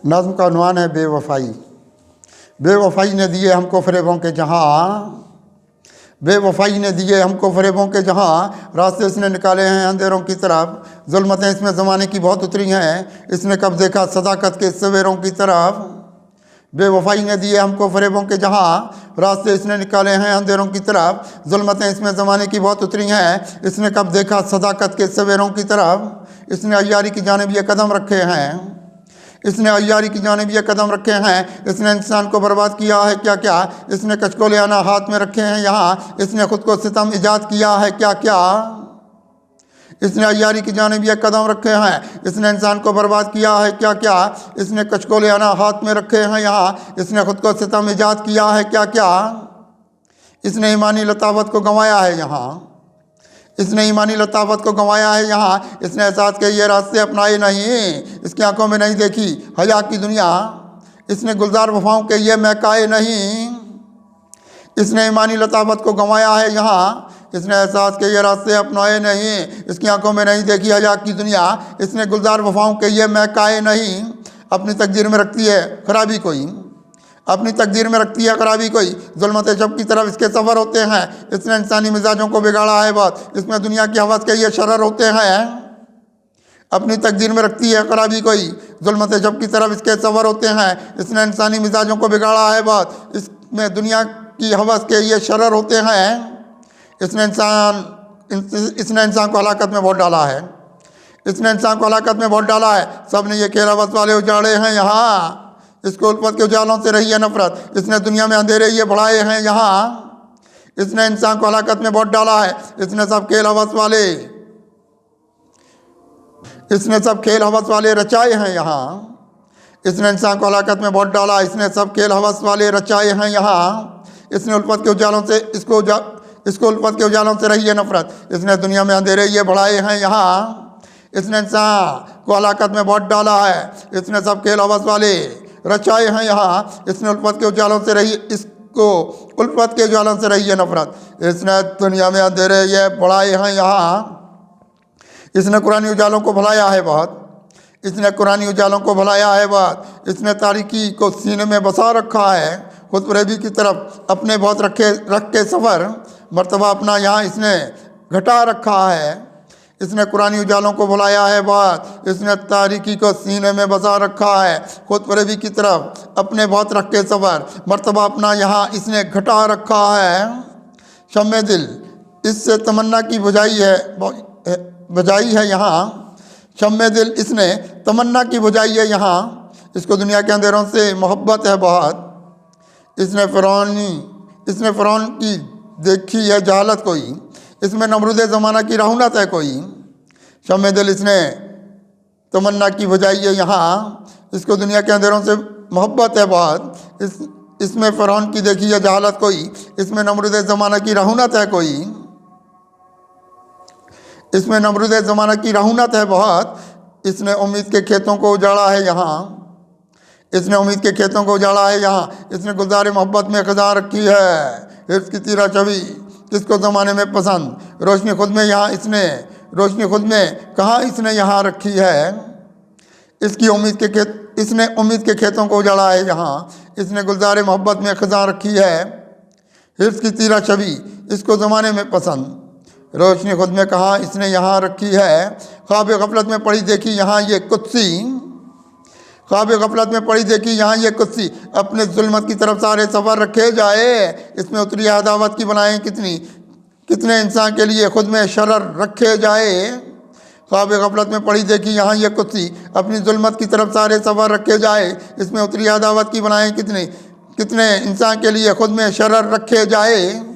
नज़्म का उन्वान है बेवफ़ाई। बेवफ़ाई ने दिए हमको फ़रेबों के जहाँ, बेवफ़ाई ने दिए हमको फ़रेबों के जहाँ, रास्ते इसने निकाले हैं अंधेरों की तरफ। ज़ुल्मतें इसमें ज़माने की बहुत उतरी हैं, इसने कब देखा सदाकत के सवेरों की तरफ। बेवफ़ाई ने दिए हमको फ़रेबों के जहाँ, रास्ते इसने निकाले हैं अंधेरों की तरफ। ज़ुल्मतें इसमें ज़माने की बहुत उतरी हैं, इसने कब देखा सदाकत के सवेरों की तरफ। इसने अय्यारी की जानिब ये कदम रखे हैं, इसने अय्यारी की जानिब ये कदम रखे हैं। इसने इंसान को बर्बाद किया है क्या क्या, इसने कचकोले आना हाथ में रखे हैं यहाँ। इसने ख़ुद को सितम ईजाद किया है क्या क्या। इसने अय्यारी की जानिब ये कदम रखे हैं, इसने इंसान को बर्बाद किया है क्या क्या। इसने कचकोले आना हाथ में रखे हैं यहाँ, इसने ख़ुद को सितम ईजाद किया है क्या क्या। इसने ईमानी लतावत को गंवाया है यहाँ, इसने ईमानी लतावत को गंवाया है यहाँ। इसने एहसास के ये रास्ते अपनाए नहीं, इसकी आंखों में नहीं देखी हया की दुनिया। इसने गुलजार वफाओं के ये महकाए नहीं, इसने ईमानी लतावत को गंवाया है यहाँ। इसने एहसास के ये रास्ते अपनाए नहीं, इसकी आंखों में नहीं देखी हया की दुनिया। इसने गुलजार वफाओं के ये महकाए नहीं। अपनी तकदीर में रखती है खराबी कोई, अपनी तकदीर में रखती है खराबी कोई। ज़ुल्मत जब की तरफ इसके सफ़र होते हैं, इसने इंसानी मिजाजों को बिगाड़ा है बहुत, इसमें दुनिया की हवस के ये शरर होते हैं। अपनी तकदीर में रखती है खराबी कोई, ज़ुल्मत जब की तरफ इसके सफ़र होते हैं, इसने इंसानी मिजाजों को बिगाड़ा है बहुत, इसमें दुनिया की हवस के ये शरर होते हैं। इसने इंसान को हलाकत में बहुत डाला है, इसने इंसान को हलाकत में बहुत डाला है। सब ने ये खेल हवस वाले उजाड़े हैं यहाँ, इसको उल्फत के उजालों से रही है नफरत, इसने दुनिया में अंधेरे ये बढ़ाए हैं यहाँ। इसने इंसान को हलाकत में बहुत डाला है, इसने सब खेल हवस वाले, इसने सब खेल हवस वाले रचाए हैं यहाँ। इसने इंसान को हलाकत में बहुत डाला, इसने सब खेल हवस वाले रचाए हैं यहाँ। इसने उल्फत के उजालों से इसको उल्फत के उजालों से रही है नफरत, इसने दुनिया में अंधेरे ये बढ़ाए हैं यहाँ। इसने इंसान को हलाकत में बहुत डाला है, इसने सब खेल हवस वाले रचाए हैं यहाँ। इसने उल्फत के उजालों से रही, इसको उल्फत के उजालों से रही है नफरत, इसने दुनिया में अंधेरे ये बढ़ाए हैं यहाँ। इसने कुरानी उजालों को भुलाया है बहुत, इसने कुरानी उजालों को भुलाया है बहुत। इसने तारीकी को सीने में बसा रखा है, खुद फरेबी की तरफ अपने बहुत रख के सफ़र, मर्तबा अपना यहाँ इसने घटा रखा है। इसने कुरानी उजालों को भुलाया है बहुत, इसने तारीकी को सीने में बसा रखा है, खुद फरेबी की तरफ अपने बहुत रख के सफ़र, मर्तबा अपना यहाँ इसने घटा रखा है। शम्मे दिल इससे तमन्ना की बुझाई है यहाँ, शम्मे दिल इसने तमन्ना की बुझाई है यहाँ। इसको दुनिया के अंधेरों से मोहब्बत है बहुत, इसने फ़िरौन की देखी है जहालत कोई, इसमें नमरूद ज़माना की रहुनत है कोई। शम्मे दिल इसने तमन्ना की बुझाई है यहाँ, इसको दुनिया के अंधेरों से मोहब्बत है बहुत, इसमें फ़िरौन की देखी है जहालत कोई, इसमें नमरूद ज़माना की रहुनत है कोई, इसमें नमरूद ज़माना की रहुनत है बहुत। इसने उम्मीद के खेतों को उजाड़ा है यहाँ, इसने उम्मीद के खेतों को उजाड़ा है यहाँ। इसने गुलजार मोहब्बत में खजा रखी है, हिर्स की तीरा छवि किसको ज़माने में पसंद, रोशनी खुद में यहाँ इसने, रोशनी खुद में कहाँ इसने यहाँ रखी है। इसकी उम्मीद के खेत, इसने उम्मीद के खेतों को उजाड़ा है यहाँ, इसने गुलजार मोहब्बत में खजा रखी है, हिर्स की तीरा छवि इसको ज़माने में पसंद, रोशनी खुद में कहाँ इसने यहाँ रखी है। ख्वाब गफलत में पड़ी देखी यहाँ ये कुत्सी, ख्वाब गफलत में पड़ी देखी यहाँ ये कुत्सी, अपने जुल्मत की तरफ सारे सफ़र रखे जाए, इसमें उतरी अदावत की बनाएं कितने इंसान के लिए खुद में शरर रखे जाए। ख्वाब गफलत में पड़ी देखी यहाँ ये कुत्सी, अपनी जुल्मत की तरफ सारे सफ़र रखे जाए, इसमें उतरी अदावत की बनाएं कितने इंसान के लिए खुद में शरर रखे जाए।